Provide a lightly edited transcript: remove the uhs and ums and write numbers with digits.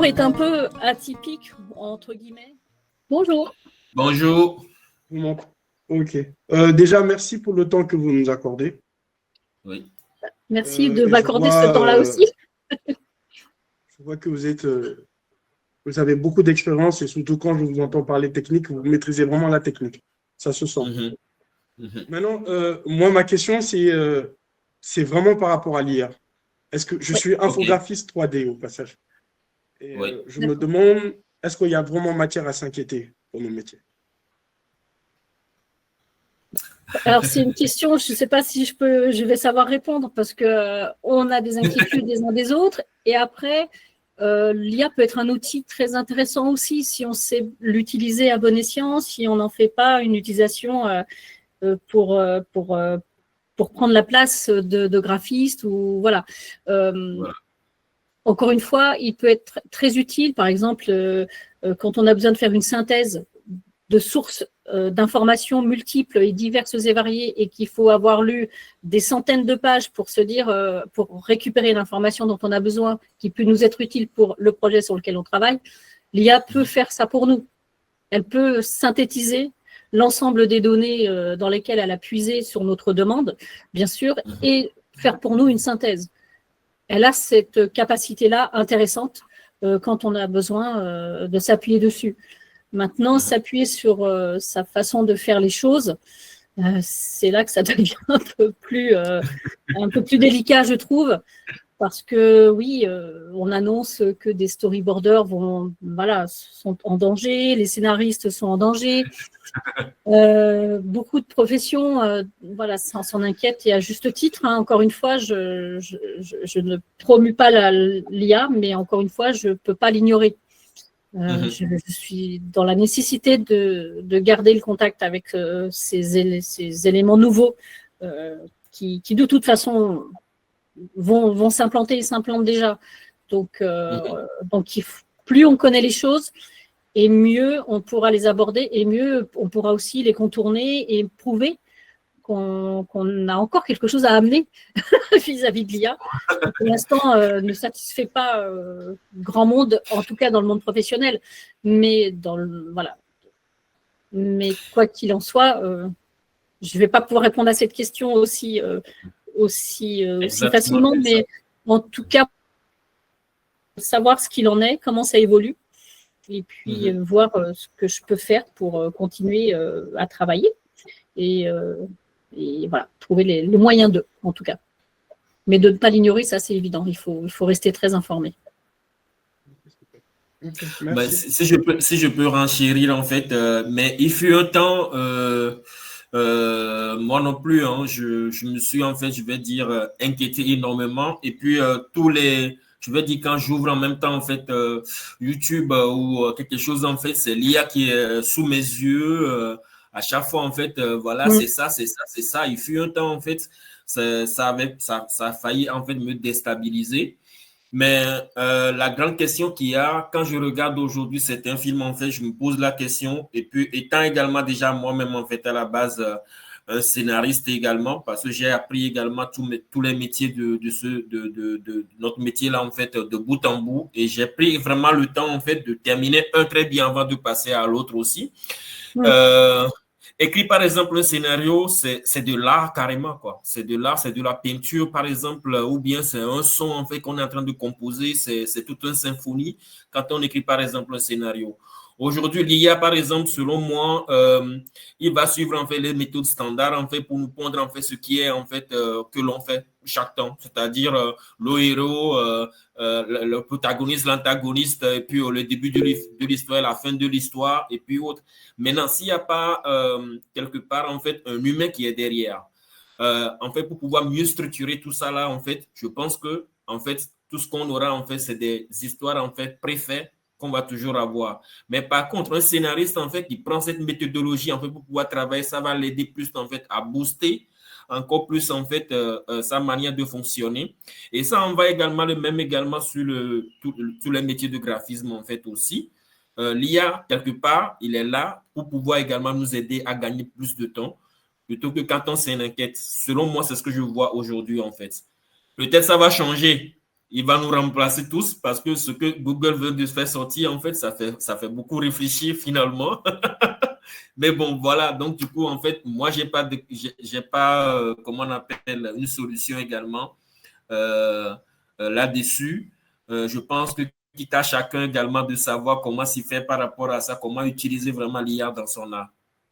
est un peu atypique, entre guillemets. Bonjour. Bonjour. Ok. Déjà, merci pour le temps que vous nous accordez. Oui. Merci de m'accorder ce temps-là aussi. Je vois que vous avez beaucoup d'expérience et surtout quand je vous entends parler technique, vous maîtrisez vraiment la technique. Ça se sent. Maintenant, moi, ma question, c'est vraiment par rapport à l'IA. Est-ce que je suis infographiste 3D au passage? Et, je me demande, est-ce qu'il y a vraiment matière à s'inquiéter pour nos métiers? Alors, c'est une question, je ne sais pas si je vais savoir répondre parce qu'on a des inquiétudes des uns des autres. Et après, l'IA peut être un outil très intéressant aussi si on sait l'utiliser à bon escient, si on n'en fait pas une utilisation pour prendre la place de graphiste ou voilà. Encore une fois, il peut être très utile, par exemple, quand on a besoin de faire une synthèse de sources d'informations multiples et diverses et variées et qu'il faut avoir lu des centaines de pages pour se dire, pour récupérer l'information dont on a besoin, qui peut nous être utile pour le projet sur lequel on travaille, l'IA peut faire ça pour nous. Elle peut synthétiser l'ensemble des données dans lesquelles elle a puisé sur notre demande, bien sûr, et faire pour nous une synthèse. Elle a cette capacité-là intéressante quand on a besoin de s'appuyer dessus. Maintenant, s'appuyer sur sa façon de faire les choses, c'est là que ça devient un peu plus délicat, je trouve, parce que oui, on annonce que des storyboarders sont en danger, les scénaristes sont en danger. Beaucoup de professions s'en inquiètent et à juste titre. Encore une fois, je ne promue pas l'IA, mais encore une fois, je ne peux pas l'ignorer. Je suis dans la nécessité de garder le contact avec ces éléments nouveaux qui, de toute façon, vont s'implanter et s'implantent déjà. Donc plus on connaît les choses, et mieux on pourra les aborder, et mieux on pourra aussi les contourner et prouver qu'on a encore quelque chose à amener vis-à-vis de l'IA, qui pour l'instant ne satisfait pas grand monde, en tout cas dans le monde professionnel. Mais Mais quoi qu'il en soit, je ne vais pas pouvoir répondre à cette question aussi facilement, mais en tout cas, savoir ce qu'il en est, comment ça évolue, et puis voir ce que je peux faire pour continuer à travailler et voilà, trouver les moyens d'eux, en tout cas. Mais de ne pas l'ignorer, ça c'est évident, il faut rester très informé. Si je peux renchérir en fait, mais il fut un temps, moi non plus, je me suis en fait, je vais dire, inquiété énormément. Et puis je vais dire quand j'ouvre en même temps en fait YouTube ou quelque chose en fait, c'est l'IA qui est sous mes yeux. À chaque fois en fait, voilà, c'est ça. Il fut un temps en fait, ça a failli en fait me déstabiliser. Mais la grande question qu'il y a, quand je regarde aujourd'hui certains films, en fait, je me pose la question. Et puis, étant également déjà moi-même, en fait, à la base, un scénariste également, parce que j'ai appris également tous les métiers de notre métier-là, en fait, de bout en bout. Et j'ai pris vraiment le temps, en fait, de terminer un très bien avant de passer à l'autre aussi. Écrit par exemple un scénario, c'est de l'art carrément, quoi. C'est de l'art, c'est de la peinture par exemple, ou bien c'est un son en fait qu'on est en train de composer, c'est toute une symphonie quand on écrit par exemple un scénario. Aujourd'hui, l'IA par exemple, selon moi, il va suivre en fait les méthodes standards en fait pour nous pondre en fait ce qui est en fait que l'on fait chaque temps, c'est-à-dire le héros, le protagoniste, l'antagoniste, et puis le début de l'histoire, la fin de l'histoire, et puis autre. Maintenant, s'il n'y a pas quelque part en fait un humain qui est derrière, en fait pour pouvoir mieux structurer tout ça là, en fait, je pense que en fait tout ce qu'on aura en fait c'est des histoires en fait préfaites qu'on va toujours avoir. Mais par contre, un scénariste en fait qui prend cette méthodologie en fait pour pouvoir travailler, ça va l'aider plus en fait à booster encore plus en fait sa manière de fonctionner. Et ça, on va également le même également sur tous les métiers de graphisme en fait aussi. L'IA, quelque part, il est là pour pouvoir également nous aider à gagner plus de temps plutôt que quand on s'inquiète. Selon moi, c'est ce que je vois aujourd'hui en fait. Peut-être ça va changer il va nous remplacer tous parce que ce que Google veut nous faire sortir, en fait, ça fait beaucoup réfléchir finalement. Mais bon, voilà. Donc, du coup, en fait, moi, j'ai pas, comment on appelle, une solution également là-dessus. Je pense que quitte à chacun également de savoir comment s'y faire par rapport à ça, comment utiliser vraiment l'IA dans son art.